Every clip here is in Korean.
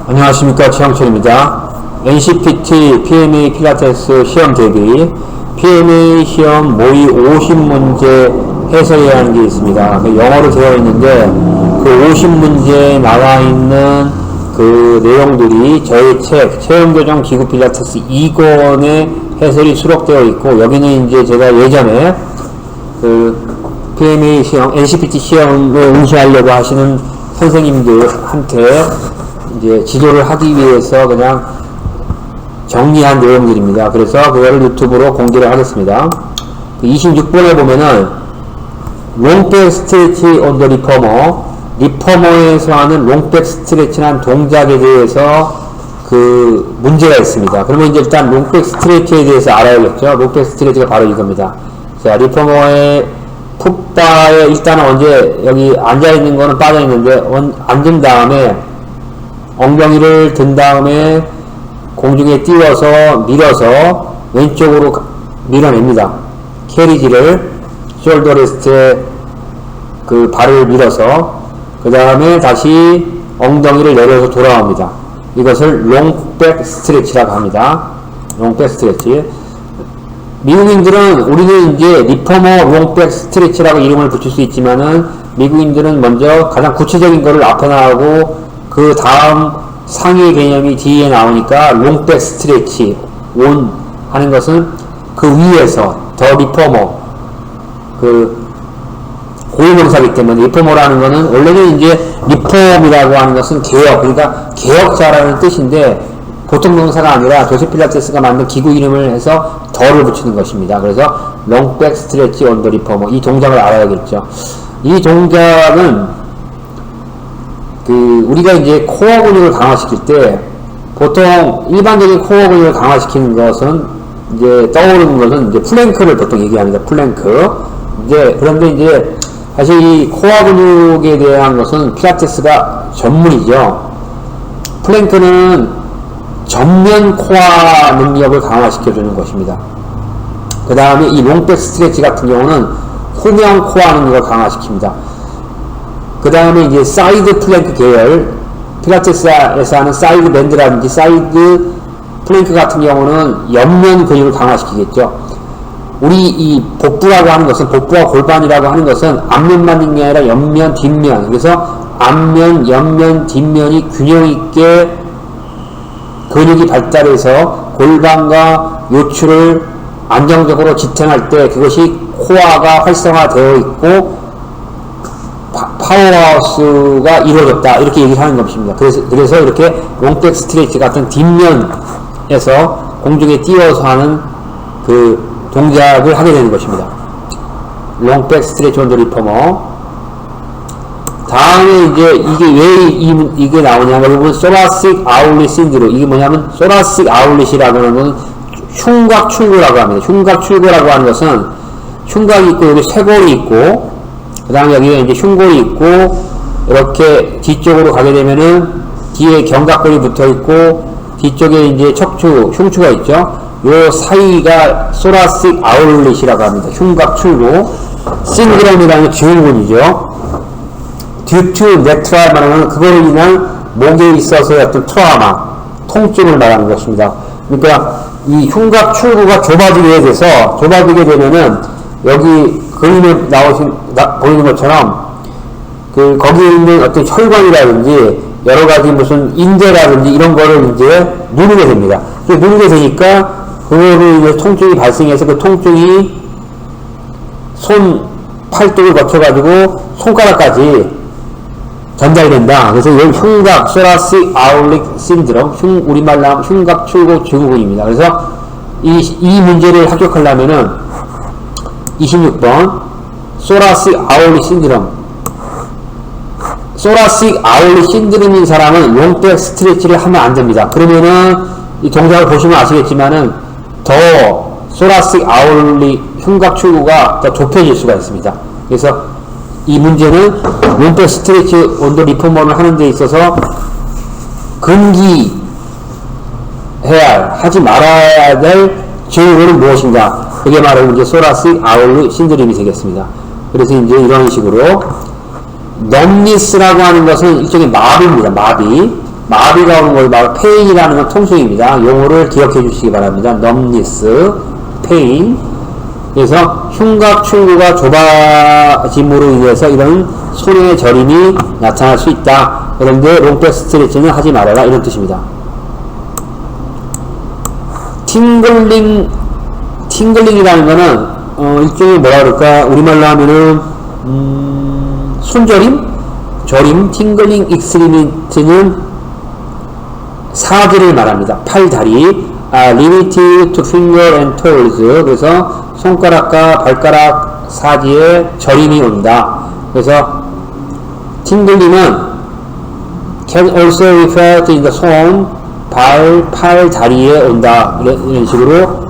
안녕하십니까, 최영철입니다. NCPT PMA 필라테스 시험 대비 PMA 시험 모의 50문제 해설해야 하는 게 있습니다. 영어로 되어 있는데 그 50문제에 나와 있는 그 내용들이 저희 책 체험교정 기구 필라테스 2권의 해설이 수록되어 있고, 여기는 이제 제가 예전에 그 PMA 시험, NCPT 시험을 응시하려고 하시는 선생님들한테 이제 지도를 하기 위해서 그냥 정리한 내용들입니다. 그래서 그거를 유튜브로 공개를 하겠습니다. 26번에 보면은 롱백 스트레치 on the 리포머, 리포머에서 하는 롱백 스트레치란 동작에 대해서 그 문제가 있습니다. 그러면 이제 일단 롱백 스트레치에 대해서 알아야겠죠. 롱백 스트레치가 바로 이겁니다. 자, 리포머의 풋바에 일단은 언제 여기 앉아있는 거는 빠져있는데 앉은 다음에 엉덩이를 든 다음에 공중에 띄워서 밀어서 왼쪽으로 밀어냅니다. 캐리지를 숄더 레스트에 그 발을 밀어서 그 다음에 다시 엉덩이를 내려서 돌아옵니다. 이것을 롱백 스트레치라고 합니다. 롱백 스트레치. 미국인들은, 우리는 이제 리포머 롱백 스트레치라고 이름을 붙일 수 있지만은 미국인들은 먼저 가장 구체적인 거를 나타나고 그 다음 상위 개념이 뒤에 나오니까 롱백 스트레치 온 하는 것은 그 위에서 더 리포머, 그 고유명사이기 때문에 리포머라는 것은 원래는 이제 리폼이라고 하는 것은 개혁, 그러니까 개혁자라는 뜻인데 보통 명사가 아니라 조세 필라테스가 만든 기구 이름을 해서 더를 붙이는 것입니다. 그래서 롱백 스트레치 온 더 리포머, 이 동작을 알아야겠죠. 이 동작은 그 우리가 이제 코어 근육을 강화시킬 때 보통 일반적인 코어 근육을 강화시키는 것은 이제 떠오르는 것은 이제 플랭크를 보통 얘기합니다. 플랭크. 이제 그런데 이제 사실 이 코어 근육에 대한 것은 필라테스가 전문이죠. 플랭크는 전면 코어 능력을 강화시켜주는 것입니다. 그 다음에 이 롱백 스트레치 같은 경우는 후면 코어 능력을 강화시킵니다. 그 다음에 이제 사이드 플랭크 계열, 필라테스에서 하는 사이드 밴드라든지 사이드 플랭크 같은 경우는 옆면 근육을 강화시키겠죠. 우리 이 복부라고 하는 것은, 복부와 골반이라고 하는 것은 앞면만 있는 게 아니라 옆면, 뒷면. 그래서 앞면, 옆면, 뒷면이 균형 있게 근육이 발달해서 골반과 요추를 안정적으로 지탱할 때 그것이 코어가 활성화되어 있고 파워하우스가 이루어졌다, 이렇게 얘기를 하는 것입니다. 그래서 이렇게 롱백 스트레치 같은 뒷면에서 공중에 띄워서 하는 그 동작을 하게 되는 것입니다. 롱백 스트레치 온 더 리포머. 다음에 이제 이게 왜 이게 나오냐면, 여러분 소라식 아울릿 신드롬, 이게 뭐냐면 소라식 아울릿이라고 하는 건 흉곽 출구라고 합니다. 흉곽 출구라고 하는 것은 흉곽이 있고 여기 쇄골이 있고 그 다음에 여기에 이제 흉골이 있고 이렇게 뒤쪽으로 가게 되면은 뒤에 견갑골이 붙어 있고 뒤쪽에 이제 척추, 흉추가 있죠. 요 사이가 소라식 아울릿이라고 합니다. 흉곽 출구. 신드롬이라는 증후군이죠. 듀투 넥트라 말하는 그거로 인한 목에 있어서의 어떤 트라우마, 통증을 말하는 것입니다. 그러니까 이 흉곽 출구가 좁아지게 돼서, 좁아지게 되면은 여기 그림에 보이는 것처럼 그 거기에 있는 어떤 혈관이라든지 여러 가지 무슨 인대라든지 이런 거를 이제 누르게 됩니다. 누르게 되니까 그거를 이제 통증이 발생해서 그 통증이 손 팔뚝을 거쳐가지고 손가락까지 전달된다. 그래서 이 흉곽 소라식 아울릿 신드롬, 우리말로 하면 흉곽 출구 증후군입니다. 그래서 이 문제를 합격하려면은 26번 소라식 아울릿 신드롬. 소라식 아울릿 신드롬인 사람은 롱백 스트레치를 하면 안 됩니다. 그러면은 이 동작을 보시면 아시겠지만은 더 소라식 아울릿 흉곽 출구가 더 좁혀질 수가 있습니다. 그래서 이 문제는 롱백 스트레치 온 더 리포머를 하는 데 있어서 금기해야 하지 말아야 될 증후군은 무엇인가? 그게 바로 이제 소라식 아울릿 신드롬이 되겠습니다. 그래서 이제 이런 식으로 넘니스라고 하는 것은 일종의 마비입니다. 마비. 마비가 오는 걸 막 페인이라는 건 통칭입니다. 용어를 기억해 주시기 바랍니다. numbness, pain. 그래서 흉곽 출구가 좁아짐으로 인해서 이런 손의 저림이 나타날 수 있다. 그런데 롱백 스트레치는 하지 말아라. 이런 뜻입니다. 팅글링이라는 거는 일종의 뭐라 그럴까, 우리말로 하면은 손저림? 저림, 팅글링 익스트리미티는 사지를 말합니다. 팔, 다리, limited to finger and toes. 그래서 손가락과 발가락 사지에 저림이 온다. 그래서 팅글링은 can also refer to the 손, 발, 팔, 다리에 온다. 이런 식으로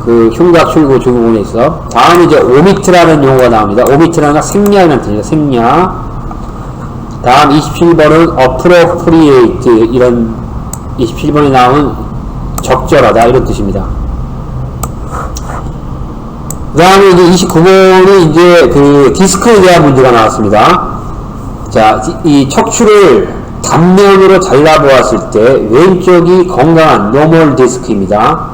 그 흉곽 출구 증후군에 있어. 다음 이제 오미트라는 용어가 나옵니다. 오미트라는 건 생략이라는 뜻입니다. 생략. 다음 27번은 appropriate, 이런 27번에 나온 적절하다, 이런 뜻입니다. 그 다음에 이제 29번은 이제 그 디스크에 대한 문제가 나왔습니다. 자, 이 척추를 단면으로 잘라보았을 때 왼쪽이 건강한 normal 디스크입니다.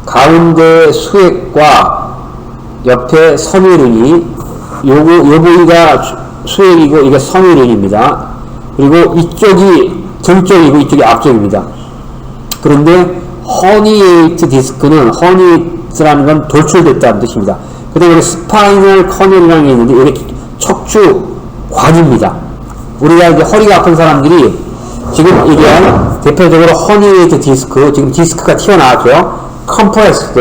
가운데 수액과 옆에 섬유륜이, 요 부위가 수액이고 이게 섬유륜입니다. 그리고 이쪽이 등쪽이고 이쪽이 앞쪽입니다. 그런데 허니에이트 디스크는, 허니에이트라는 건 돌출됐다는 뜻입니다. 그 다음에 스파이널 커널이라는 게 있는데 이게 척추관입니다. 우리가 이제 허리가 아픈 사람들이 지금 얘기한 대표적으로 허니에이트 디스크, 지금 디스크가 튀어나왔죠. 컴프레스드,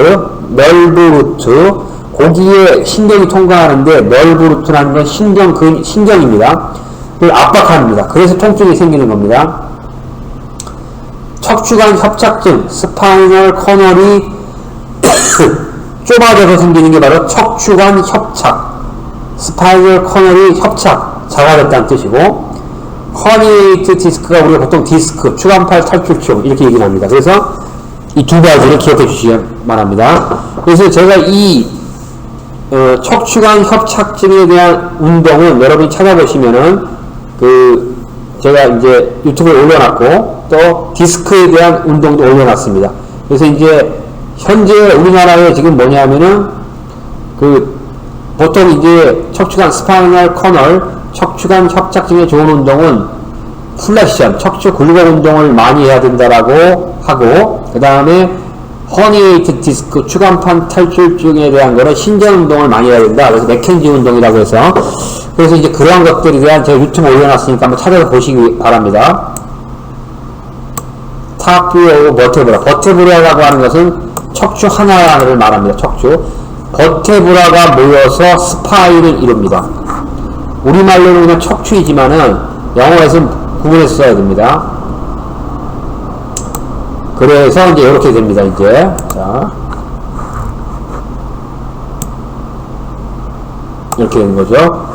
널브 루트, 거기에 신경이 통과하는데 널브 루트라는 건 신경입니다. 그걸 압박합니다. 그래서 통증이 생기는 겁니다. 척추관 협착증, 스파이널 커널이 좁아져서 생기는 게 바로 척추관 협착, 스파이널 커널이 협착, 작아졌다는 뜻이고, 허니에이트 디스크가 우리가 보통 디스크, 추간팔 탈출증 이렇게 얘기를 합니다. 그래서 이 두 가지를 기억해 주시기 바랍니다. 그래서 제가 이 척추관 협착증에 대한 운동은 여러분이 찾아보시면은 제가 이제 유튜브에 올려놨고 또 디스크에 대한 운동도 올려놨습니다. 그래서 이제 현재 우리나라에 지금 뭐냐면은 보통 이제 척추관 스파이널 커널, 척추관 협착증에 좋은 운동은 플렉션, 척추 굴곡 운동을 많이 해야 된다라고 하고, 그 다음에 허니에이트 디스크, 추간판 탈출증에 대한 거는 신전 운동을 많이 해야 된다. 그래서 맥켄지 운동이라고 해서, 그래서 이제 그러한 것들에 대한 제가 유튜브 올려놨으니까 한번 찾아서 보시기 바랍니다. 탑뷰 버테브라. 버테브라라고 하는 것은 척추 하나를 말합니다. 척추. 버테브라가 모여서 스파인을 이룹니다. 우리말로는 그냥 척추이지만은 영어에서는 구분해서 써야 됩니다. 그래서 이제 이렇게 됩니다. 이제 자, 이렇게 되는 거죠.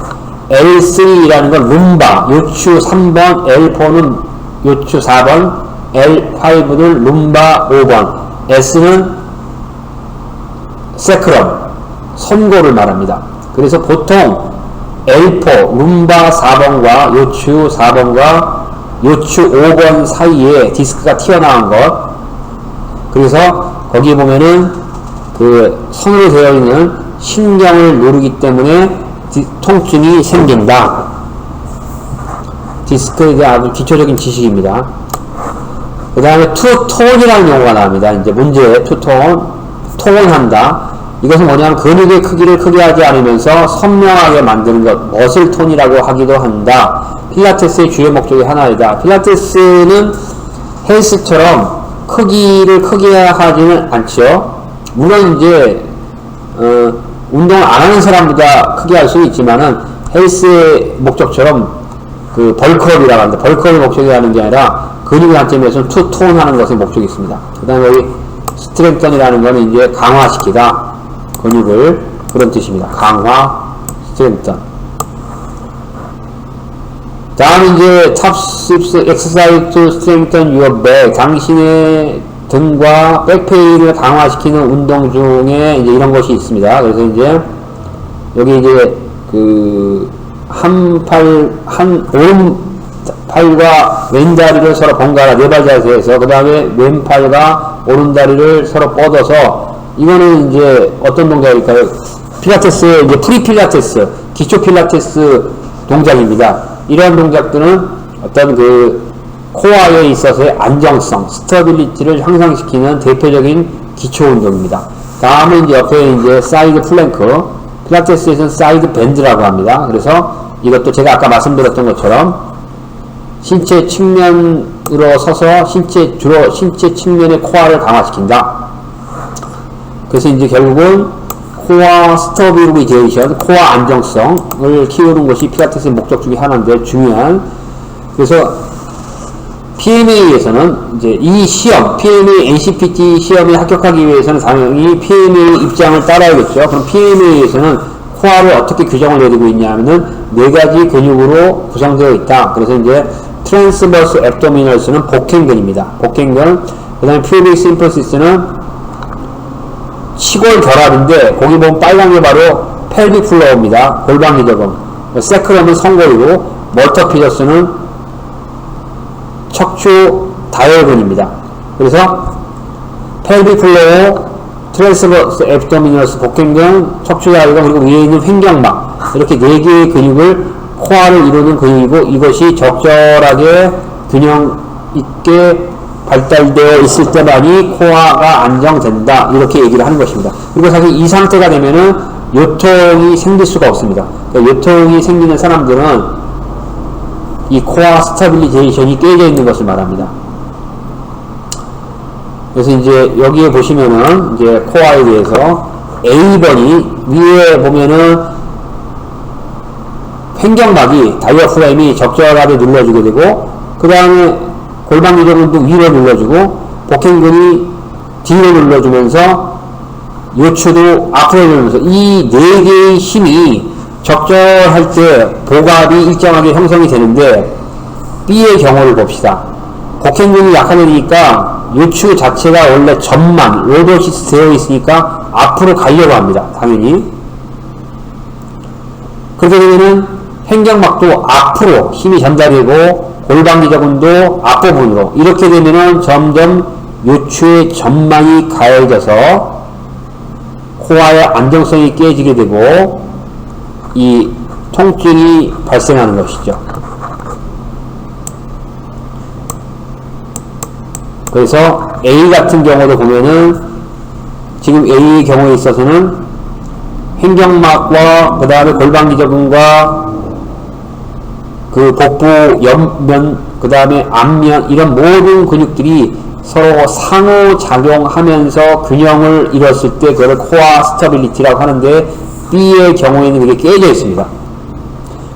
L3라는 건 룸바, 요추 3번, L4는 요추 4번, L5는 룸바 5번, S는 세크럼, 선고를 말합니다. 그래서 보통 L4, 룸바 4번과 요추 4번과 요추 5번 사이에 디스크가 튀어나온 것, 그래서 거기 보면은 그 선으로 되어 있는 신경을 누르기 때문에 통증이 생긴다. 디스크에 대한 아주 기초적인 지식입니다. 그 다음에 투톤이라는 용어가 나옵니다. 이제 문제에 투톤, 톤한다. 이것은 뭐냐면 근육의 크기를 크게 하지 않으면서 선명하게 만드는 것, 머슬 톤이라고 하기도 한다. 필라테스의 주요 목적이 하나이다. 필라테스는 헬스처럼 크기를 크게 하지는 않죠. 물론 이제 운동을 안 하는 사람보다 크게 할 수는 있지만은 헬스의 목적처럼 그 벌크업이라고 합니다. 벌크업의 목적이 하는 게 아니라 근육의 관점에서는 투톤 하는 것의 목적이 있습니다. 그 다음에 여기 스트렝턴이라는 거는 이제 강화시키다. 근육을, 그런 뜻입니다. 강화, 스트렝턴. 다음 이제 탑 6 exercise to strengthen your back. 당신의 등과 백페이를 강화시키는 운동 중에 이제 이런 것이 있습니다. 그래서 이제 팔과 왼다리를 서로 번갈아 네발 자세에서 그 다음에 왼팔과 오른다리를 서로 뻗어서 이거는 이제 어떤 동작일까요? 필라테스의 이제 프리 필라테스, 기초 필라테스 동작입니다. 이러한 동작들은 어떤 그 코어에 있어서의 안정성, 스테빌리티를 향상시키는 대표적인 기초 운동입니다. 다음은 이제 옆에 이제 사이드 플랭크, 필라테스에서는 사이드 밴드라고 합니다. 그래서 이것도 제가 아까 말씀드렸던 것처럼 신체 측면으로 서서 주로 신체 측면의 코어를 강화시킨다. 그래서 이제 결국은 코어 스테빌리제이션, 코어 안정성을 키우는 것이 필라테스의 목적 중에 하나인데 중요한. 그래서 PMA에서는 이제 이 시험, PMA NCPT 시험에 합격하기 위해서는 당연히 PMA 입장을 따라야겠죠. 그럼 PMA에서는 코어를 어떻게 규정을 내리고 있냐면은 4가지 근육으로 구성되어 있다. 그래서 이제 트랜스버스 앱도미널스는 복행근입니다. 복행근. 그 다음에 퓨비క్ 심플시스는 치골 결합인데 거기 보면 빨간 게 바로 펠빅 플로어입니다. 골반 기저근. 세크럼은 성골이고 멀터피저스는 척추 다혈근입니다. 그래서 펠빅 플로어, 트랜스버스 앱도미널스 복행근, 척추 다혈근, 그리고 위에 있는 횡격막, 이렇게 4개의 근육을 코어를 이루는 근육이고 이것이 적절하게 균형 있게 발달되어 있을 때만이 코어가 안정된다, 이렇게 얘기를 하는 것입니다. 그리고 사실 이 상태가 되면은 요통이 생길 수가 없습니다. 그러니까 요통이 생기는 사람들은 이 코어 스테빌리제이션이 깨져 있는 것을 말합니다. 그래서 이제 여기에 보시면은 이제 코어에 대해서 A번이 위에 보면은 횡격막이 다이어프램이 적절하게 눌러주게 되고 그 다음에 골반 기저근도 위로 눌러주고 복행근이 뒤로 눌러주면서 요추도 앞으로 눌러주면서 이 4개의 힘이 적절할 때 복압이 일정하게 형성이 되는데 B의 경우를 봅시다. 복행근이 약하니까 요추 자체가 원래 전만 로도시스 되어 있으니까 앞으로 가려고 합니다. 당연히. 그렇게 되면은 횡격막도 앞으로 힘이 전달되고 골반 기저근도 앞부분으로 이렇게 되면은 점점 요추의 전만이 가해져서 코어의 안정성이 깨지게 되고 이 통증이 발생하는 것이죠. 그래서 A 같은 경우도 보면은 지금 A의 경우에 있어서는 횡격막과 그 다음에 골반 기저근과 그 복부 옆면 그 다음에 앞면 이런 모든 근육들이 서로 상호작용하면서 균형을 이뤘을 때 그걸 코어 스테빌리티라고 하는데 B의 경우에는 그게 깨져 있습니다.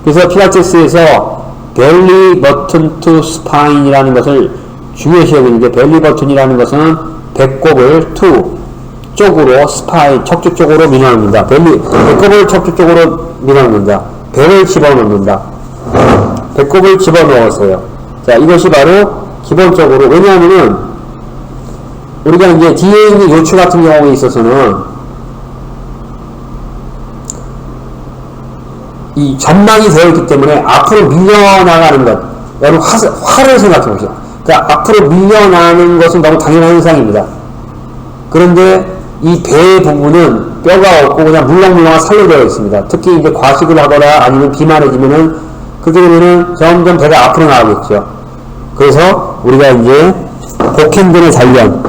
그래서 필라테스에서 벨리 버튼 투 스파인이라는 것을 중요시 여기는데 벨리 버튼이라는 것은 배꼽을 투 쪽으로 스파인 척추 쪽으로 밀어넣는다. 배꼽을 척추 쪽으로 밀어넣는다. 배를 집어넣는다. 배꼽을 집어넣으세요. 자, 이것이 바로 기본적으로 왜냐하면은 우리가 이제 뒤에 있는 요추 같은 경우에 있어서는 이 전망이 되어 있기 때문에 앞으로 밀려나가는 것, 여러분 활을 생각해 보세요. 그러니까 앞으로 밀려나는 것은 너무 당연한 현상입니다. 그런데 이 배 부분은 뼈가 없고 그냥 물렁물렁한 살로 되어 있습니다. 특히 이제 과식을 하거나 아니면 비만해지면은 그렇게 되면은 점점 배가 앞으로 나가겠죠. 그래서 우리가 이제 복행근의 단련,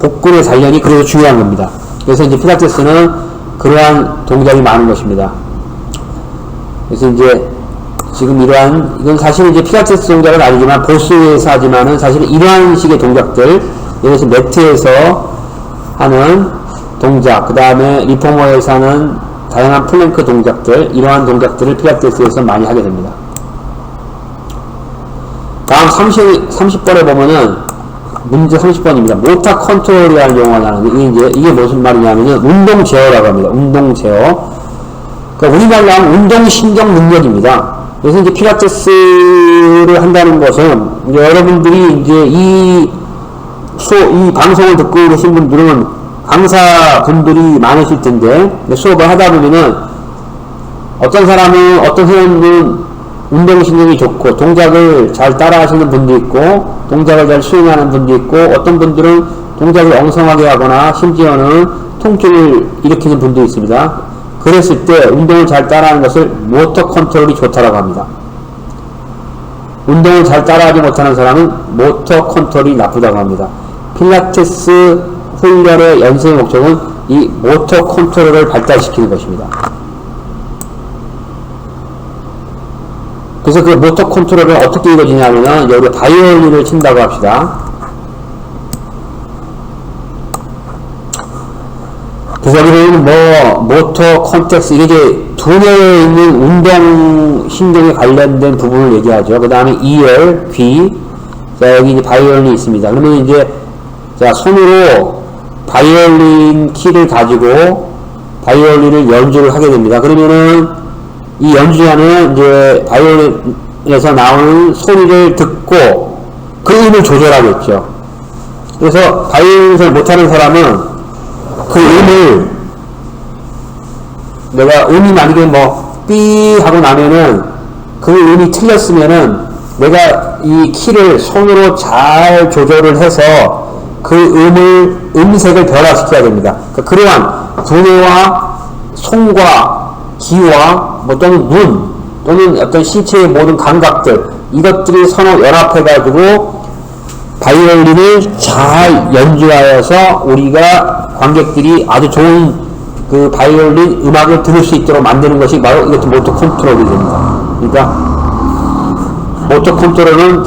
복근의 단련이 그래서 중요한 겁니다. 그래서 이제 필라테스는 그러한 동작이 많은 것입니다. 그래서 이제 지금 이건 사실은 이제 필라테스 동작은 아니지만 보스에서 하지만은 사실은 이러한 식의 동작들, 예를 들어서 매트에서 하는 동작, 그 다음에 리포머에서 하는 다양한 플랭크 동작들, 이러한 동작들을 필라테스에서 많이 하게 됩니다. 다음 30번에 보면은 문제 30번입니다. 모터 컨트롤이라는 용어가 나오는데 이게 무슨 말이냐면은 운동 제어라고 합니다. 운동 제어. 그러니까 우리말로 하면 운동신경 능력입니다. 그래서 이제 필라테스를 한다는 것은 이제 여러분들이 이제 이 방송을 듣고 계신 분들은 강사분들이 많으실 텐데 수업을 하다 보면은 어떤 사람은 운동신경이 좋고 동작을 잘 따라 하시는 분도 있고 동작을 잘 수행하는 분도 있고 어떤 분들은 동작을 엉성하게 하거나 심지어는 통증을 일으키는 분도 있습니다. 그랬을 때 운동을 잘 따라하는 것을 모터 컨트롤이 좋다라고 합니다. 운동을 잘 따라하지 못하는 사람은 모터 컨트롤이 나쁘다고 합니다. 필라테스 훈련의 연습의 목적은 이 모터 컨트롤을 발달시키는 것입니다. 그래서 그 모터 컨트롤은 어떻게 이루어지냐면은 여기 바이올린을 친다고 합시다. 그래서 여기는 뭐 모터 컨텍스 이게 두뇌에 있는 운동 신경에 관련된 부분을 얘기하죠. 그 다음에 이열, 귀, 자 여기 이제 바이올린이 있습니다. 그러면 이제 자 손으로 바이올린 키를 가지고 바이올린을 연주를 하게 됩니다. 그러면은 이 연주자는 이제 바이올린에서 나오는 소리를 듣고 그 음을 조절하겠죠. 그래서 바이올린을 못하는 사람은 그 음을 내가 음이 만약에 뭐 삐 하고 나면은 그 음이 틀렸으면은 내가 이 키를 손으로 잘 조절을 해서 그 음색을 변화시켜야 됩니다. 그러한 두뇌와 손과 귀와 뭐 또는 눈 또는 어떤 신체의 모든 감각들 이것들이 서로 연합해가지고 바이올린을 잘 연주하여서 우리가 관객들이 아주 좋은 그 바이올린 음악을 들을 수 있도록 만드는 것이 바로 이것도 모터 컨트롤이 됩니다. 그러니까 모터 컨트롤은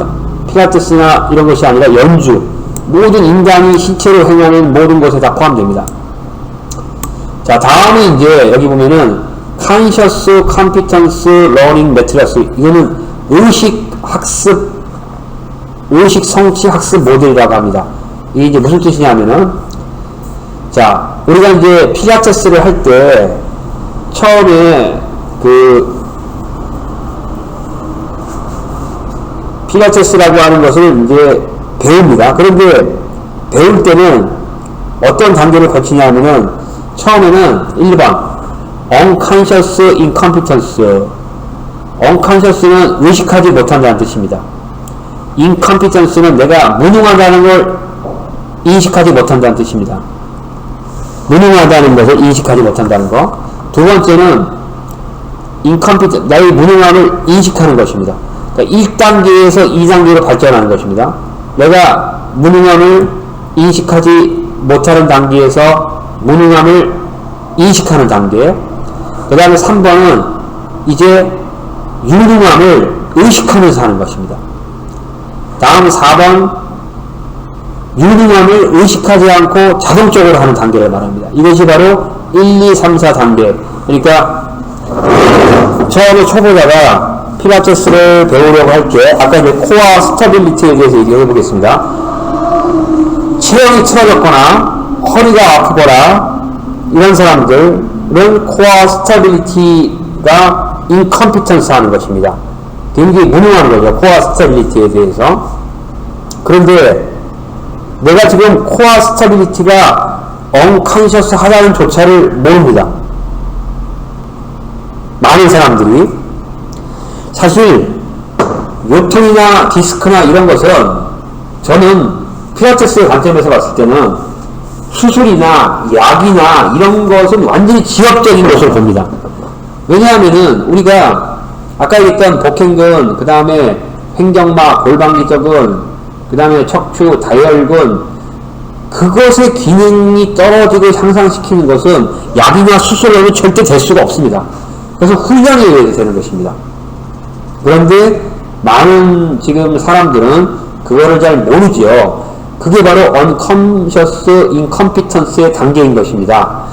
필라테스나 이런 것이 아니라 연주 모든 인간이 신체로 행하는 모든 것에 다 포함됩니다. 자 다음은 이제 여기 보면은 Conscious Competence Learning Materials 이거는 의식 성취 학습 모델이라고 합니다. 이게 이제 무슨 뜻이냐면은 자 우리가 이제 필라테스를 할 때 처음에 그 필라테스라고 하는 것을 이제 배웁니다. 그런데 배울 때는 어떤 단계를 거치냐면은 처음에는 1번 unconscious incompetence unconscious는 의식하지 못한다는 뜻입니다. incompetence는 내가 무능하다는 걸 인식하지 못한다는 뜻입니다. 무능하다는 것을 인식하지 못한다는 거. 두 번째는 incompetence, 나의 무능함을 인식하는 것입니다. 그러니까 1단계에서 2단계로 발전하는 것입니다. 내가 무능함을 인식하지 못하는 단계에서 무능함을 인식하는 단계. 그 다음에 3번은 이제 유능함을 의식하면서 하는 것입니다. 다음 4번 유능함을 의식하지 않고 자동적으로 하는 단계를 말합니다. 이것이 바로 1, 2, 3, 4 단계. 그러니까 처음에 초보자가 필라테스를 배우려고 할 때 아까 이제 코어 스타빌리티에 대해서 얘기해 보겠습니다. 체형이 틀어졌거나 허리가 아프거나 이런 사람들은 코어 스타빌리티가 인컴피턴스 하는 것입니다. 굉장히 무능한 거죠. 코어 스타빌리티에 대해서. 그런데 내가 지금 코어 스타빌리티가 언컨셔스 하다는 조차를 모릅니다. 많은 사람들이. 사실 요통이나 디스크나 이런 것은 저는 필라테스의 관점에서 봤을 때는 수술이나 약이나 이런 것은 완전히 지엽적인 것을 봅니다. 왜냐하면은 우리가 아까 얘기했던 복행근, 그 다음에 횡격막, 골반기저근, 그 다음에 척추, 다혈근 그것의 기능이 떨어지고 향상시키는 것은 약이나 수술로는 절대 될 수가 없습니다. 그래서 훈련에 의해 되는 것입니다. 그런데 많은 지금 사람들은 그거를 잘 모르죠. 그게 바로 unconscious incompetence의 단계인 것입니다.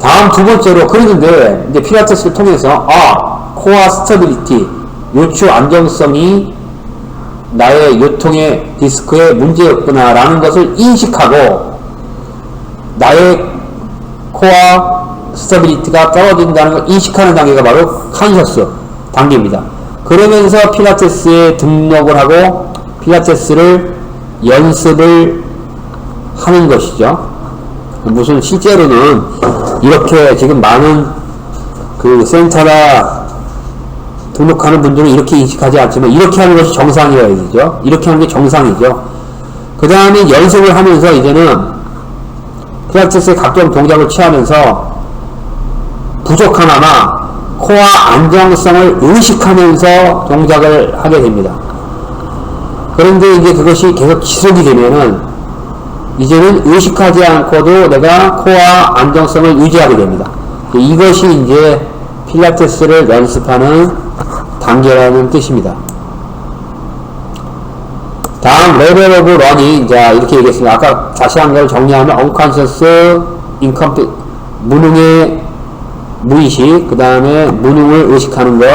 다음 두 번째로 그러는데 이제 필라테스를 통해서 코어 스타빌리티, 요추 안정성이 나의 요통의 디스크의 문제였구나 라는 것을 인식하고 나의 코어 스타빌리티가 떨어진다는 걸 인식하는 단계가 바로 컨셔스 단계입니다. 그러면서 필라테스에 등록을 하고 필라테스를 연습을 하는 것이죠. 무슨 실제로는 이렇게 지금 많은 그 센터나 등록하는 분들은 이렇게 인식하지 않지만 이렇게 하는 것이 정상이어야 되죠. 이렇게 하는 게 정상이죠. 그 다음에 연습을 하면서 이제는 필라테스의 각종 동작을 취하면서 부족하나마 코어 안정성을 의식하면서 동작을 하게 됩니다. 그런데 이제 그것이 계속 지속이 되면은 이제는 의식하지 않고도 내가 코어 안정성을 유지하게 됩니다. 이것이 이제 필라테스를 연습하는 단계라는 뜻입니다. 다음 레벨 오브 러닝. 자, 이렇게 얘기했습니다. 아까 다시 한 걸 정리하면 unconscious, incomplete, 무능의 무의식, 그 다음에 무능을 의식하는 것,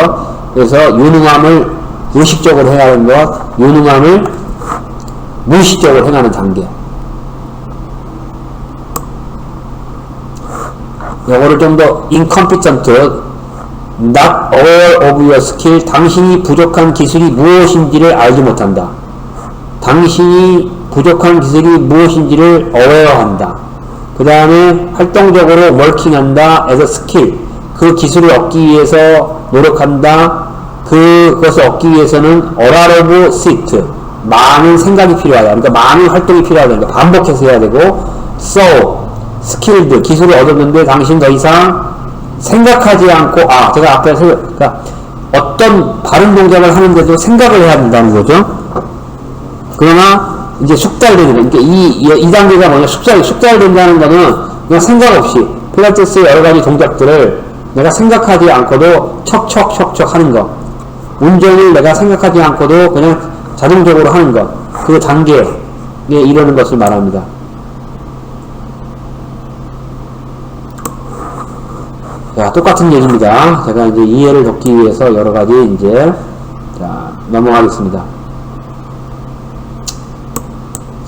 그래서 유능함을 의식적으로 행하는 것, 유능함을 무의식적으로 행하는 단계. 영어를 좀 더 incompetent, not aware of your skill, 당신이 부족한 기술이 무엇인지를 알지 못한다. 당신이 부족한 기술이 무엇인지를 aware한다. 그 다음에 활동적으로 working한다 as a skill, 그 기술을 얻기 위해서 노력한다. 그것을 얻기 위해서는 a lot of sit, 많은 생각이 필요하다. 그러니까 많은 활동이 필요하다. 그러니까 반복해서 해야 되고, so skilled, 기술을 얻었는데 당신 더 이상 생각하지 않고, 제가 앞에서, 그러니까 어떤 바른 동작을 하는데도 생각을 해야 된다는 거죠. 그러나 이제 숙달되는, 그러니까 이 단계가 뭐냐, 숙달된다는 거는 그냥 생각 없이 필라테스의 여러 가지 동작들을 내가 생각하지 않고도 척척척척 하는 거, 운전을 내가 생각하지 않고도 그냥 자동적으로 하는 것, 그 단계에 이르는 것을 말합니다. 자, 똑같은 얘기입니다. 제가 이제 이해를 돕기 위해서 여러 가지 이제, 자, 넘어가겠습니다.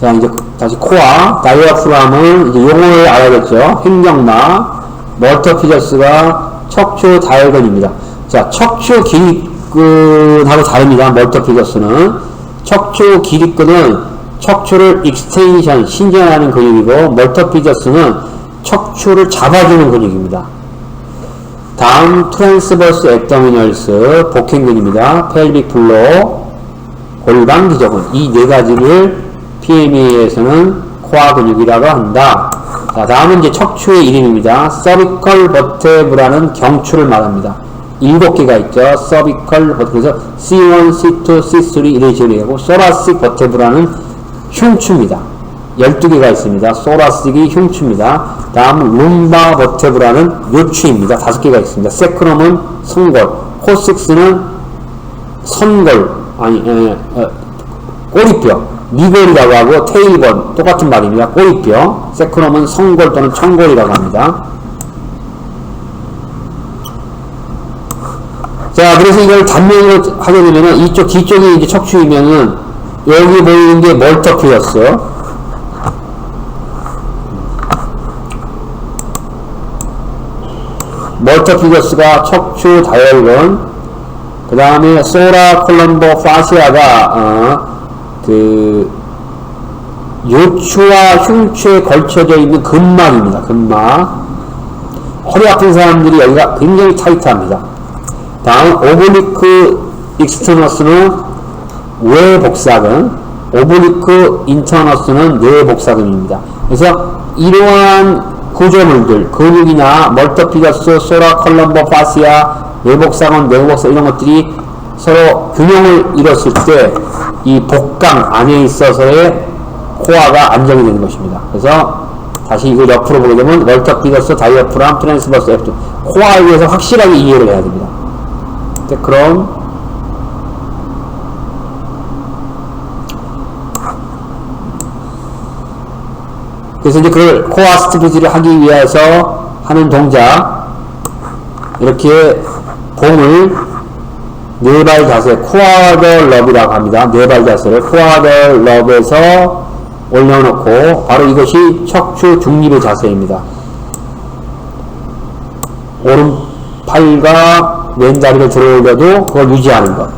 자, 이제 다시 코어, 다이아프람은 이제 용어를 알아야겠죠. 횡격막, 멀터피저스가 척추 다혈근입니다. 자, 척추 기립근하고 다릅니다. 멀터피저스는. 척추 기립근은 척추를 익스텐션, 신전하는 근육이고, 멀터피저스는 척추를 잡아주는 근육입니다. 다음 트랜스버스 앱도미널스, 복행근입니다. 펠빅 플로, 골반 기저근. 이 네 가지를 PMA에서는 코어 근육이라고 한다. 자, 다음은 이제 척추의 이름입니다. 서비컬 버테브라는 경추를 말합니다. 7개가 있죠. 서비컬 버테브, 그래서 C1, C2, C3 이런 식으로 하고, 소라식 버테브라는 흉추입니다. 12개가 있습니다. 소라식이 흉추입니다. 다음 룸바 버테브라는 요추입니다. 5개가 있습니다. 세크럼은 성골, 코식스는 선골, 꼬리뼈, 미골이라고 하고, 테일본, 똑같은 말입니다. 꼬리뼈. 세크럼은 성골 또는 청골이라고 합니다. 자, 그래서 이걸 단면으로 하게 되면은, 이쪽 뒤쪽이 이제 척추이면은, 여기 보이는 게 멀터피저스. 멀터피저스가 척추 다혈근, 그 다음에 소라 콜럼보 파시아가 요추와 흉추에 걸쳐져 있는 근막입니다. 근막. 허리 아픈 사람들이 여기가 굉장히 타이트합니다. 다음 오블리크 익스터너스는 외복사근, 오블리크 인터너스는 뇌복사근입니다. 그래서 이러한 구조물들, 근육이나 멀터피저스, 소라 콜럼보 파시아, 외복사근, 뇌복사 이런 것들이 서로 균형을 이뤘을 때 이 복강 안에 있어서의 코어가 안정이 되는 것입니다. 그래서 다시 이걸 옆으로 보게 되면 멀터피저스, 다이어프람, 트랜스버스 앱도 코어에 의해서 확실하게 이해를 해야 됩니다. 그럼 그래서 이제 그걸 코어 스트레치를 하기 위해서 하는 동작, 이렇게 봉을 네발 자세, 쿼더 럽이라고 합니다. 네발 자세를 쿼더 럽에서 올려놓고, 바로 이것이 척추 중립의 자세입니다. 오른팔과 왼다리를 들어 올려도 그걸 유지하는 것.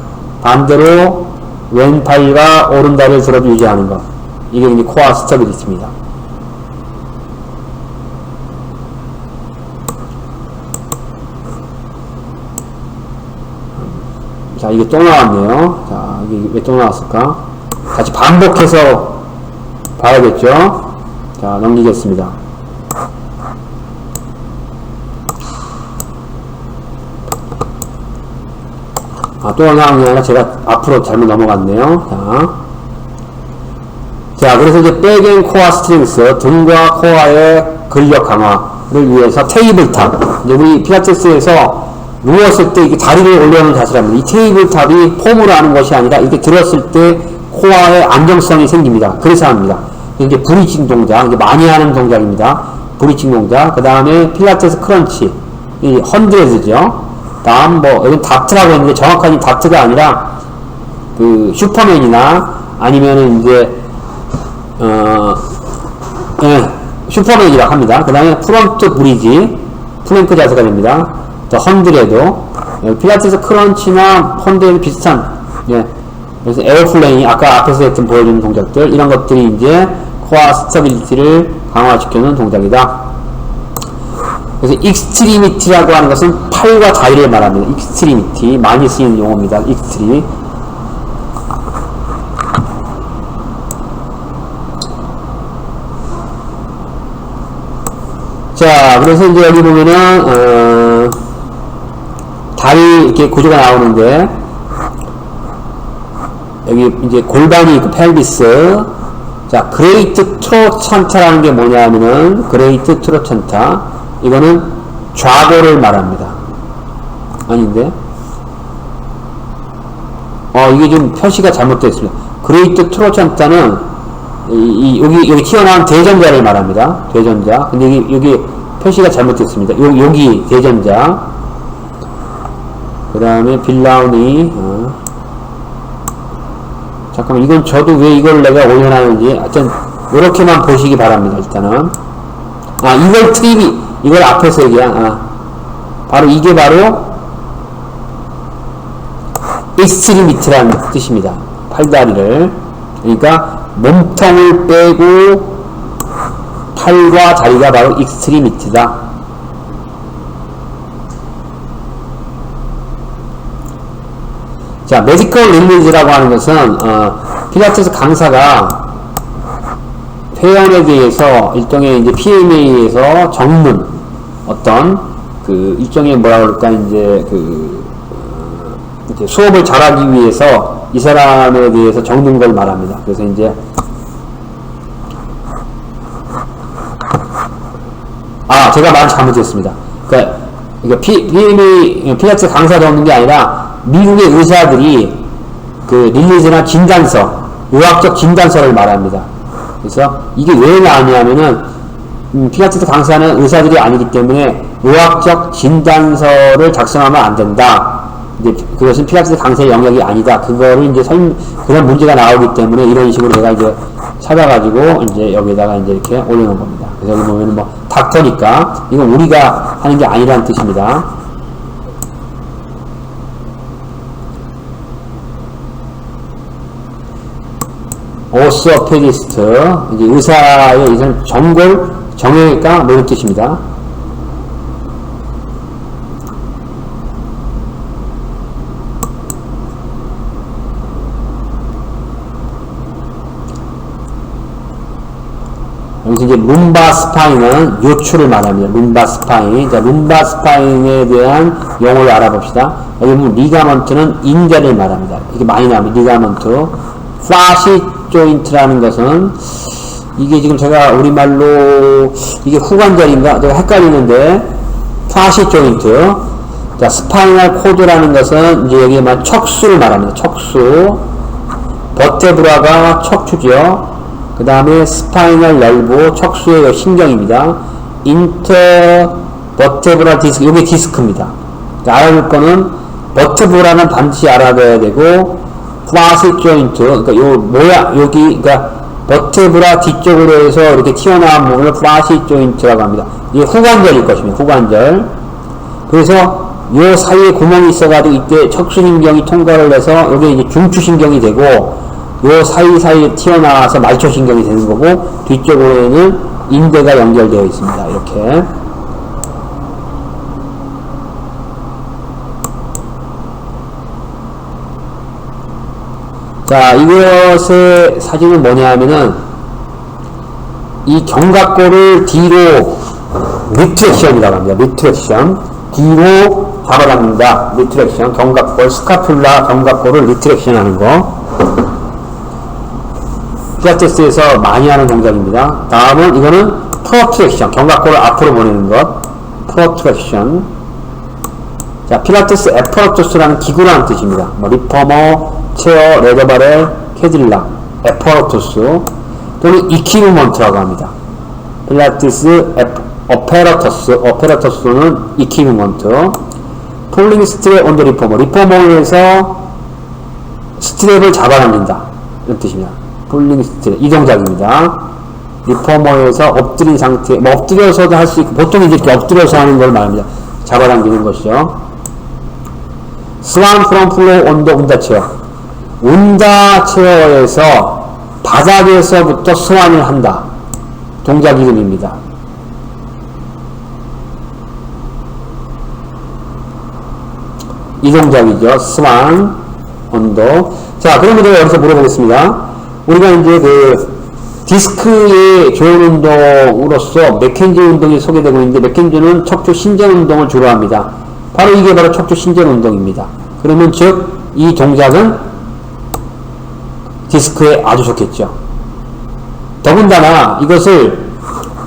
반대로 왼팔과 오른다리를 들어 유지하는 것. 이게 이제 코어 스테빌리티입니다. 자, 이게 또 나왔네요. 자, 이게 왜 또 나왔을까? 같이 반복해서 봐야겠죠? 자, 넘기겠습니다. 아, 또 나온 게 아니라 제가 앞으로 잘못 넘어갔네요. 자, 그래서 이제 백앤 코어 스트렝스, 등과 코어의 근력 강화를 위해서 테이블탑. 이제 우리 필라테스에서 누웠을 때 이게 다리를 올려놓은 자세랍니다. 이 테이블탑이 폼으로 하는 것이 아니라 이렇게 들었을 때 코어의 안정성이 생깁니다. 그래서 합니다. 이제 브리징 동작, 이제 많이 하는 동작입니다. 브리징 동작. 그 다음에 필라테스 크런치, 이 헌드레드죠. 다음 여기 다트라고 했는데 정확하게 다트가 아니라 그 슈퍼맨이나 아니면은 이제 슈퍼맨이라고 합니다. 그 다음에 프론트 브리지, 플랭크 자세가 됩니다. 더 헌드레드, 필라테스 크런치나 헌드레드 비슷한, 그래서 에어플레인, 아까 앞에서 했던 보여주는 동작들, 이런 것들이 이제 코어 스타빌리티를 강화시키는 동작이다. 그래서 익스트리미티라고 하는 것은 팔과 다리를 말합니다. 익스트리미티, 많이 쓰이는 용어입니다. 익스트리. 자, 그래서 이제 여기 보면은 다리 이렇게 구조가 나오는데, 여기 이제 골반이 있고 펠비스. 자, 그레이트 트로찬타라는 게 뭐냐면은, 그레이트 트로찬타. 이거는 좌골을 말합니다. 아닌데? 이게 좀 표시가 잘못되어 있습니다. 그레이트 트로찬타는, 여기 튀어나온 대전자를 말합니다. 대전자. 근데 여기 표시가 잘못됐습니다. 여기 대전자. 그 다음에 빌라우니. 잠깐만, 이건 저도 왜 이걸 내가 오해하는지, 하여튼, 이렇게만 보시기 바랍니다, 일단은. 이걸 이걸 앞에서 얘기한, 바로 이게 바로, 익스트리미티라는 뜻입니다. 팔다리를. 그러니까, 몸통을 빼고, 팔과 다리가 바로 익스트리미티다. 자, 메디컬 릴리즈라고 하는 것은, 필라테스 강사가 회원에 대해서 일종의 이제 PMA에서 정문, 어떤, 일종의 뭐라 그럴까, 이제 수업을 잘하기 위해서 이 사람에 대해서 적는 걸 말합니다. 그래서 이제, 제가 말을 잘못했습니다. 그러니까 PMA, 필라테스 강사도 없는 게 아니라, 미국의 의사들이 릴리즈나 진단서, 의학적 진단서를 말합니다. 그래서 이게 왜 나왔냐면은, 필라테스 강사는 의사들이 아니기 때문에 의학적 진단서를 작성하면 안 된다. 이제 그것은 필라테스 강사의 영역이 아니다. 그거를 이제 그런 문제가 나오기 때문에 이런 식으로 제가 이제 찾아가지고 이제 여기다가 이제 이렇게 올려놓은 겁니다. 그래서 여기 보면은 닥터니까 이건 우리가 하는 게 아니라는 뜻입니다. 오스오페디스트, 이제 의사의 이런 전골, 정형외과, 이런 뜻입니다. 여기서 이제 룸바 스파인은 요추를 말합니다. 룸바 스파인. 자, 룸바 스파인에 대한 용어를 알아봅시다. 여기 보면 리가먼트는 인대를 말합니다. 이게 많이 나옵니다. 리가먼트. 파시 조인트라는 것은 이게 지금 제가 우리말로 이게 후관절인가 제가 헷갈리는데 파시 조인트. 자, 스파이널 코드라는 것은 이제 여기에 척수를 말합니다. 척수. 버테브라가 척추죠. 그 다음에 스파이널 nerve, 척수의 신경입니다. 인터 버테브라 디스크, 이게 디스크입니다. 알아볼 거는 버테브라는 반드시 알아둬야 되고, 플라시 조인트, 그러니까 요 모양, 여기, 그러니까 버테브라 뒤쪽으로 해서 이렇게 튀어나온 부분을 플라시 조인트라고 합니다. 이게 후관절일 것입니다. 후관절. 그래서 요 사이에 구멍이 있어가지고 이때 척수신경이 통과를 해서 여기 이제 중추신경이 되고, 요 사이사이에 튀어나와서 말초신경이 되는 거고, 뒤쪽으로는 인대가 연결되어 있습니다. 이렇게. 자, 이것의 사진은 뭐냐 하면은, 이 견갑골을 뒤로 리트렉션이라고 합니다. 리트렉션. 뒤로 잡아당긴다. 리트렉션. 견갑골, 스카퓰라 견갑골을 리트렉션 하는 거. 필라테스에서 많이 하는 동작입니다. 다음은 이거는 프로트렉션. 견갑골을 앞으로 보내는 것. 프로트렉션. 자, 필라테스 에퍼러투스라는 기구라는 뜻입니다. 뭐 리퍼머, 체어, 레더바렐, 캐딜락, 에퍼러투스 또는 이퀴브먼트라고 합니다. 필라테스 어페러터스는 이퀴브먼트. 폴링 스트랩 온더 리퍼머. 리퍼머에서 스트랩을 잡아당긴다. 이런 뜻입니다. 폴링 스트랩. 이 동작입니다. 리퍼머에서 엎드린 상태, 뭐 엎드려서도 할 수 있고, 보통 이렇게 엎드려서 하는 걸 말합니다. 잡아당기는 것이죠. 스완 프롬 플로우 온더 운다 체어. 운다 체어에서 바닥에서부터 스완을 한다. 동작 이름입니다. 이 동작이죠. 스완, 언더. 자, 그러면 제가 여기서 물어보겠습니다. 우리가 이제 디스크의 좋은 운동으로서 맥켄지 운동이 소개되고 있는데, 맥켄지는 척추 신전 운동을 주로 합니다. 바로 이게 바로 척추 신전 운동입니다. 그러면 즉, 이 동작은 디스크에 아주 좋겠죠. 더군다나 이것을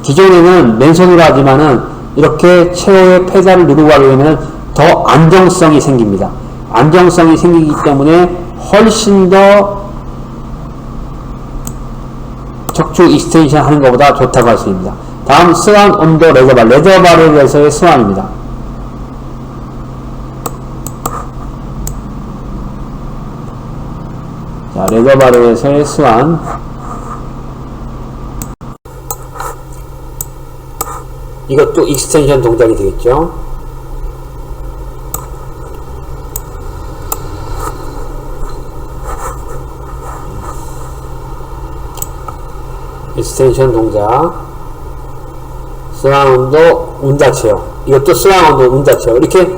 기존에는 맨손으로 하지만은 이렇게 체어의 페달을 누르고 하게 되면 더 안정성이 생깁니다. 안정성이 생기기 때문에 훨씬 더 척추 익스텐션 하는 것보다 좋다고 할 수 있습니다. 다음 스완 온더 레더발. 레더발에서의 스완입니다. 자, 레더발에서의 스완. 이것도 익스텐션 동작이 되겠죠. 익스텐션 동작. 스완 온더 운다 체어. 이것도 스완 온더 운다 체어. 이렇게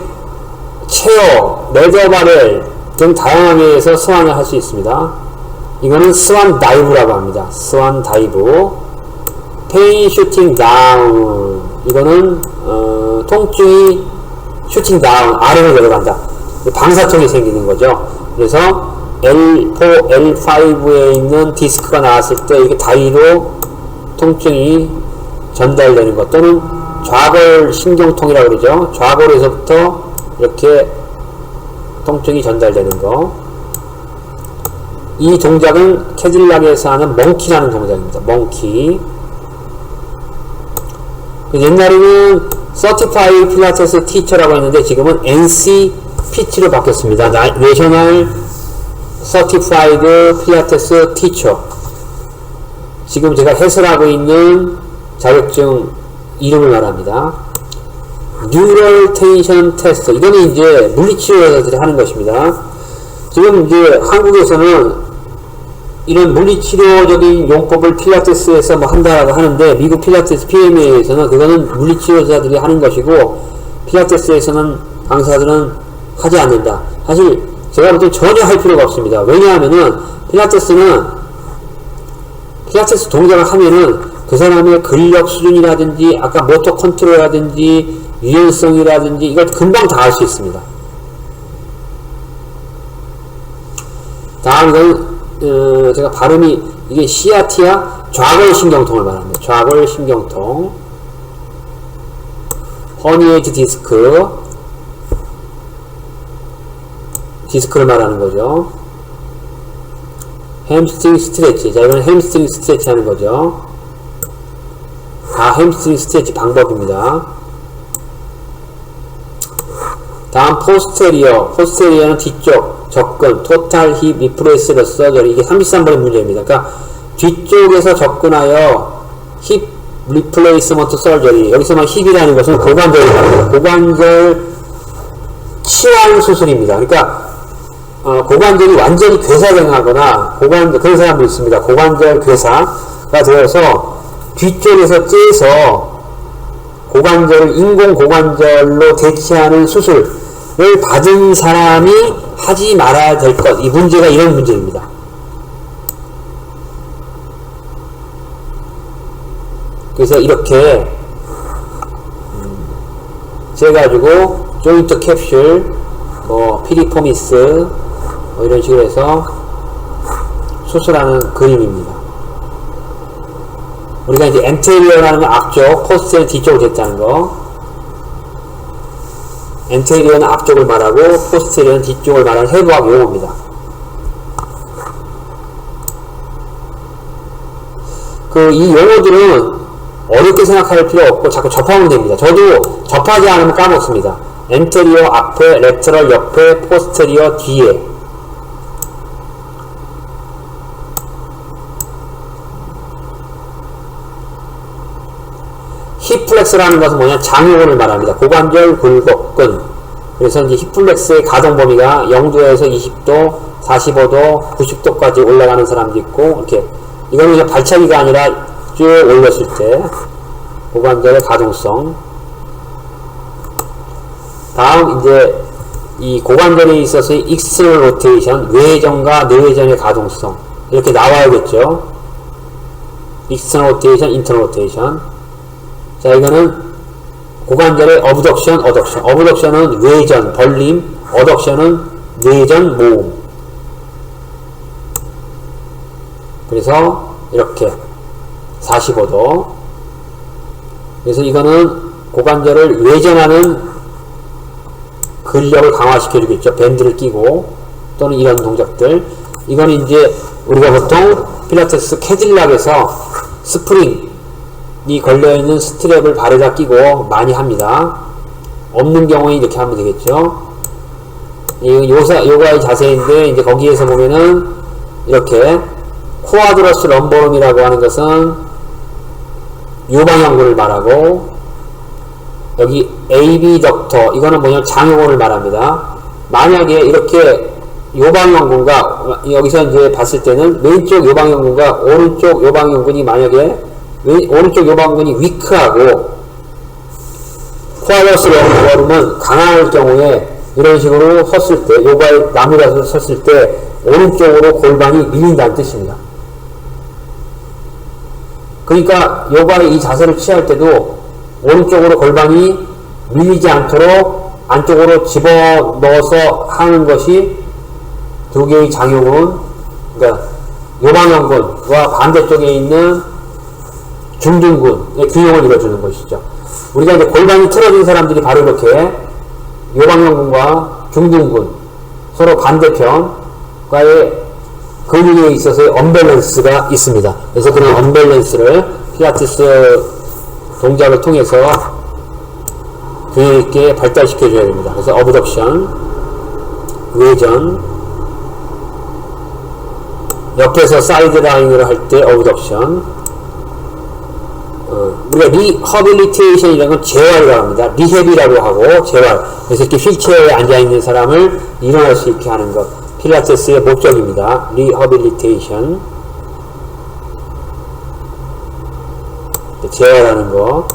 체어, 레더바렐 등 다양하게 해서 스완을 할 수 있습니다. 이거는 스완 다이브라고 합니다. 스완 다이브. 페인 슈팅 다운. 이거는 통증이 슈팅 다운, 아래로 내려간다. 방사통이 생기는 거죠. 그래서 L4, L5에 있는 디스크가 나왔을 때 이렇게 다리로 통증이 전달되는 것, 또는 좌골 신경통이라고 그러죠. 좌골에서부터 이렇게 통증이 전달되는 거. 이 동작은 캐딜락에서 하는 멍키라는 동작입니다. 멍키. 옛날에는 Certified Pilates Teacher라고 했는데 지금은 NCPT로 바뀌었습니다. National Certified Pilates Teacher. 지금 제가 해설하고 있는 자격증 이름을 말합니다. Neural Tension Test. 이거는 이제 물리치료자들이 하는 것입니다. 지금 이제 한국에서는 이런 물리치료적인 용법을 필라테스에서 뭐 한다라고 하는데, 미국 필라테스 PMA에서는 그거는 물리치료자들이 하는 것이고, 필라테스에서는 강사들은 하지 않는다. 사실 제가 볼 때 전혀 할 필요가 없습니다. 왜냐하면은 필라테스는 필라테스 동작을 하면은 그 사람의 근력 수준이라든지 아까 모터 컨트롤이라든지 유연성이라든지 이걸 금방 다 알 수 있습니다. 다음은 제가 발음이 이게 시아티아 좌골신경통을 말합니다. 좌골신경통, 허니에이트 디스크를 말하는 거죠. 햄스트링 스트레치. 자, 이건 햄스트링 스트레치 하는 거죠. 다 햄스트링 스트레치 방법입니다. 다음 포스테리어는 뒤쪽 접근, 토탈 힙 리프레스 서저리. 이게 33번의 문제입니다. 그러니까 뒤쪽에서 접근하여 힙 리플레이스먼트 서저리. 여기서만 힙이라는 것은 고관절입니다. 고관절 치환 수술입니다. 그러니까 고관절이 완전히 괴사당하거나 그런 사람도 있습니다. 고관절 괴사가 되어서 뒤쪽에서 째서 고관절을 인공 고관절로 대체하는 수술을 받은 사람이 하지 말아야 될 것. 이 문제가 이런 문제입니다. 그래서 이렇게 재가지고 조인트 캡슐, 뭐 피리포미스 뭐 이런 식으로 해서 수술하는 그림입니다. 우리가 이제 엔테리어라는 건 앞쪽, 포스테리어는 뒤쪽을 됐다는 거. 엔테리어는 앞쪽을 말하고 포스테리어는 뒤쪽을 말하는 해부학 용어입니다. 이 용어들은 어렵게 생각할 필요 없고 자꾸 접하면 됩니다. 저도 접하지 않으면 까먹습니다. 엔테리어 앞에, 레터럴 옆에, 포스테리어 뒤에. 힙플렉스라는 것은 뭐냐? 장요근을 말합니다. 고관절 굴곡근. 그래서 이제 힙플렉스의 가동 범위가 0도에서 20도, 45도, 90도까지 올라가는 사람도 있고, 이렇게. 이거는 그냥 발차기가 아니라 쭉 올렸을 때, 고관절의 가동성. 다음, 이제, 이 고관절에 있어서의 익스터널 로테이션, 외전과 내외전의 가동성. 이렇게 나와야겠죠. 익스터널 로테이션, 인터널 로테이션. 자, 이거는 고관절의 어브덕션, 어덕션. 어브덕션은 외전, 벌림, 어덕션은 내전, 모음. 그래서 이렇게 45도. 그래서 이거는 고관절을 외전하는 근력을 강화시켜 주겠죠. 밴드를 끼고 또는 이런 동작들. 이거는 이제 우리가 보통 필라테스 캐딜락에서 스프링 이 걸려있는 스트랩을 발에다 끼고 많이 합니다. 없는 경우에 이렇게 하면 되겠죠. 요가의 자세인데, 이제 거기에서 보면은, 이렇게, 쿠아드러스 럼보름이라고 하는 것은 요방형근을 말하고, 여기 AB덕터, 이거는 뭐냐면 장요근을 말합니다. 만약에 이렇게 요방형근과, 여기서 이제 봤을 때는 왼쪽 요방형근과 오른쪽 요방형근이 만약에 오른쪽 요방근이 위크하고 쿠아드러스 럼보름은 강할 경우에 이런 식으로 섰을 때, 요가에 나무라서 섰을 때 오른쪽으로 골반이 밀린다는 뜻입니다. 그러니까 요가의 이 자세를 취할 때도 오른쪽으로 골반이 밀리지 않도록 안쪽으로 집어넣어서 하는 것이 두 개의 장요근, 그러니까 요방형근과 반대쪽에 있는 중둔근의 균형을 이뤄주는 것이죠. 우리가 이제 골반이 틀어진 사람들이 바로 이렇게 요방형근과 중둔근 서로 반대편과의 근육에 있어서의 언밸런스가 있습니다. 그래서 그런 언밸런스를 필라테스 동작을 통해서 균형 있게 발달시켜 줘야 됩니다. 그래서 어브덕션, 외전, 옆에서 사이드 라인으로 할 때 어브덕션, 우리가 리허빌리테이션이라는 건 재활이라고 합니다. 리헵이라고 하고 재활. 그래서 이렇게 휠체어에 앉아있는 사람을 일어날 수 있게 하는 것. 필라테스의 목적입니다. 리허빌리테이션. 재활하는 거.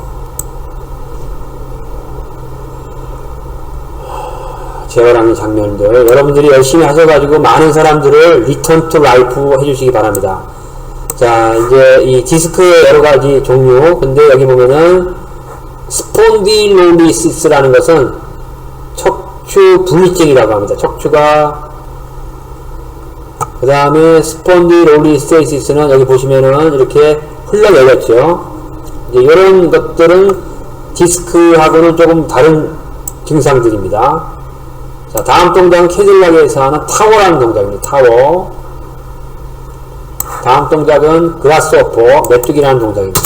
재활하는 장면들. 여러분들이 열심히 하셔가지고 많은 사람들을 리턴 투 라이프 해주시기 바랍니다. 자, 이제 이 디스크의 여러가지 종류. 근데 여기 보면은 스폰딜로리시스라는 것은 척추 분리증이라고 합니다. 척추가, 그 다음에 스폰딜로리시스는 여기 보시면은 이렇게 흘러 내렸죠. 이제 이런 것들은 디스크하고는 조금 다른 증상들입니다. 자, 다음 동작은 캐딜락에서 하는 타워라는 동작입니다. 타워. 다음 동작은 그라스호퍼, 메뚜기라는 동작입니다.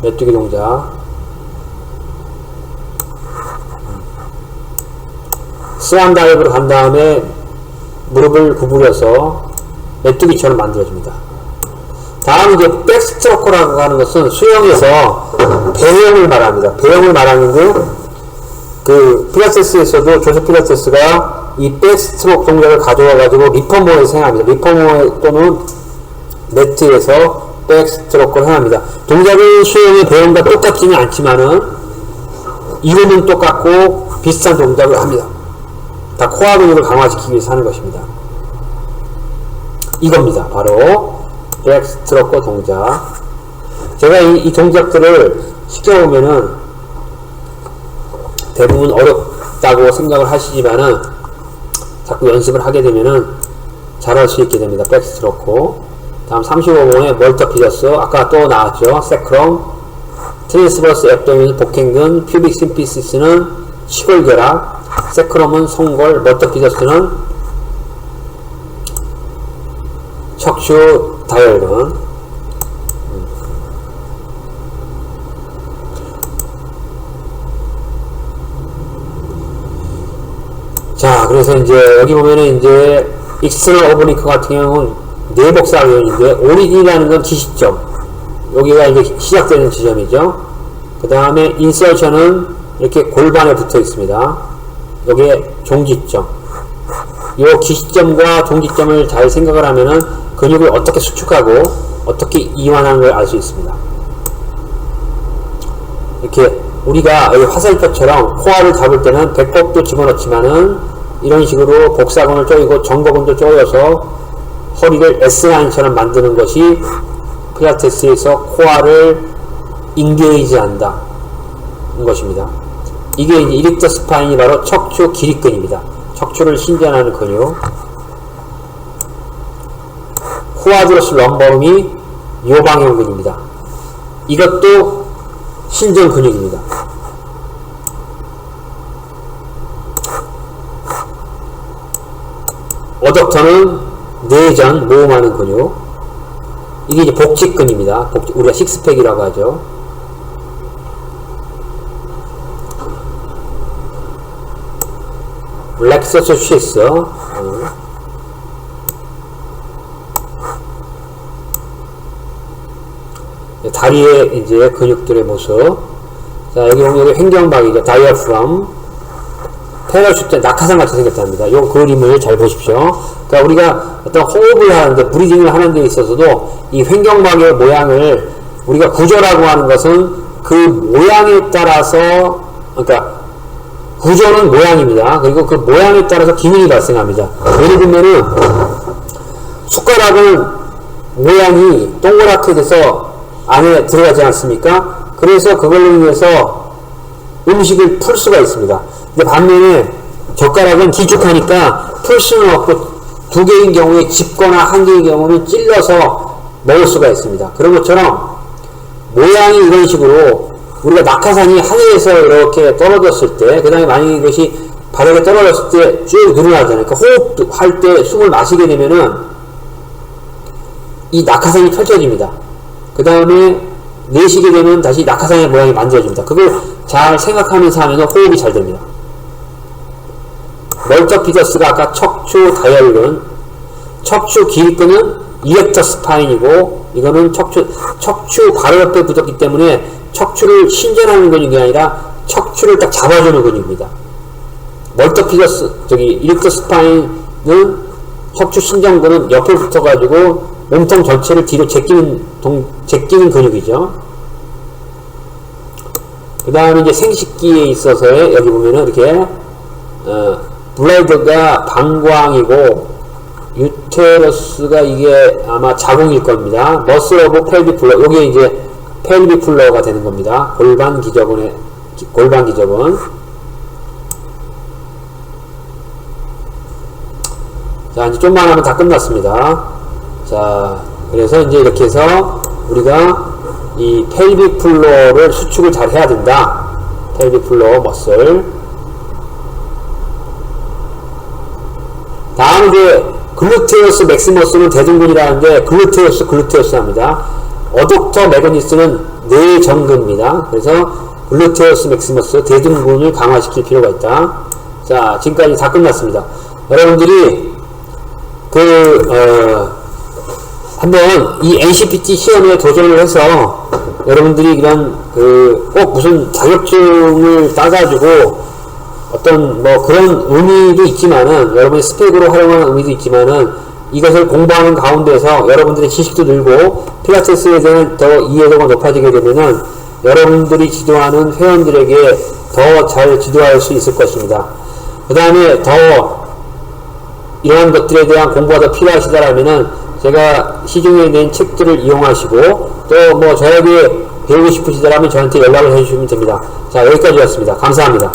메뚜기 동작. 스완 다이브로 간 다음에 무릎을 구부려서 메뚜기처럼 만들어줍니다. 다음 이제 백스트로크라고 하는 것은 수영에서 배영을 말합니다. 배영을 말하는데 그 필라테스에서도 조셉 필라테스가 이 백스트로크 동작을 가져와 가지고 리퍼모에서 행합니다. 리퍼모 또는 매트에서 백스트로크를 행합니다. 동작은 수영의 배영과 똑같지는 않지만은 이름은 똑같고 비슷한 동작을 합니다. 다 코어 근육을 강화시키기 위해서 하는 것입니다. 이겁니다. 바로 백스트로크 동작. 제가 이 동작들을 시켜보면은 대부분 어렵다고 생각을 하시지만은 자꾸 연습을 하게 되면은 잘할 수 있게 됩니다. 백스트로크. 다음 35번에 멀터피저스. 아까 또 나왔죠. 세크럼, 트랜스버스 앱도미는 복행근, 퓨빅 심피시스는 시골결합, 세크럼은 송골, 멀터피저스는 척추 다혈근. 자, 그래서 이제 여기 보면은 이제 익스터널 오브리크 같은 경우는 내복사근인데 오리진이라는 건 기시점. 여기가 이제 시작되는 지점이죠. 그 다음에 인서션은 이렇게 골반에 붙어 있습니다. 여기에 종지점. 이 기시점과 종지점을 잘 생각을 하면은 근육을 어떻게 수축하고 어떻게 이완하는 걸 알 수 있습니다. 이렇게 우리가 여기 화살표처럼 코어를 잡을 때는 배꼽도 집어넣지만은 이런 식으로 복사근을 조이고 전거근도 조여서 허리를 S라인처럼 만드는 것이 필라테스에서 코어를 인게이지 한다 는 것입니다. 이게 이제 이릭터 스파인이 바로 척추 기립근입니다. 척추를 신전하는 근육. 쿠아드러스 럼버rum이 요방형근입니다. 이것도 신전 근육입니다. 어덕터는 내전, 모음하는 근육. 이게 이제 복직근입니다. 우리가 식스팩이라고 하죠. 렉서스 쉬스. 다리의 이제 근육들의 모습. 자, 여기 보면 여기 횡경박이죠. 다이어프럼. 패러슈트, 낙하산 같이 생겼답니다. 이 그림을 잘 보십시오. 그러니까 우리가 어떤 호흡을 하는데, 브리딩을 하는 데 있어서도 이 횡경박의 모양을 우리가 구조라고 하는 것은 그 모양에 따라서, 그러니까 구조는 모양입니다. 그리고 그 모양에 따라서 기능이 발생합니다. 예를 들면은 숟가락은 모양이 동그랗게 돼서 안에 들어가지 않습니까? 그래서 그걸로 인해서 음식을 풀 수가 있습니다. 근데 반면에 젓가락은 길쭉하니까 풀 수는 없고 두 개인 경우에 집거나 한 개인 경우는 찔러서 먹을 수가 있습니다. 그런 것처럼 모양이 이런 식으로 우리가 낙하산이 하늘에서 이렇게 떨어졌을 때, 그 다음에 만약에 이것이 바닥에 떨어졌을 때 쭉 늘어나잖아요. 그러니까 호흡할 때 숨을 마시게 되면은 이 낙하산이 펼쳐집니다. 그 다음에 내쉬게 되면 다시 낙하산의 모양이 만들어집니다. 그걸 잘 생각하면서 하면 호흡이 잘 됩니다. 멀터피저스가 아까 척추 다혈근, 척추 기립근은 이렉터 스파인이고, 이거는 척추 바로 옆에 붙었기 때문에 척추를 신전하는 근육이 아니라 척추를 딱 잡아주는 근육입니다. 멀터피저스, 이렉터 스파인은 척추 신전근은 옆에 붙어가지고 몸통 전체를 뒤로 제끼는 근육이죠. 그 다음에 이제 생식기에 있어서의 여기 보면은 이렇게, 블레이드가 방광이고, 유테러스가 이게 아마 자궁일 겁니다. 머슬 오브 펠비 플러, 요게 이제 펠비 플러가 되는 겁니다. 골반 기저근. 자, 이제 좀만 하면 다 끝났습니다. 자, 그래서 이제 이렇게 해서 우리가 이 펠비 플러를 수축을 잘 해야 된다. 펠비 플러 머슬. 다음 이제 글루테우스 맥시머스는 대둔근이라는데 글루테우스 합니다. 어덕터 매그니스는 내전근입니다. 그래서 글루테우스 맥시머스 대둔근을 강화시킬 필요가 있다. 자, 지금까지 다 끝났습니다. 여러분들이 한번 이 NCPT 시험에 도전을 해서 여러분들이 이런 꼭 무슨 자격증을 따가지고 어떤 그런 의미도 있지만은, 여러분이 스펙으로 활용하는 의미도 있지만은, 이것을 공부하는 가운데서 여러분들의 지식도 늘고 필라테스에 대한 더 이해도가 높아지게 되면은 여러분들이 지도하는 회원들에게 더 잘 지도할 수 있을 것입니다. 그 다음에 더 이러한 것들에 대한 공부가 더 필요하시다라면은 제가 시중에 낸 책들을 이용하시고 또 뭐 저에게 배우고 싶으시다라면 저한테 연락을 해주시면 됩니다. 자, 여기까지였습니다. 감사합니다.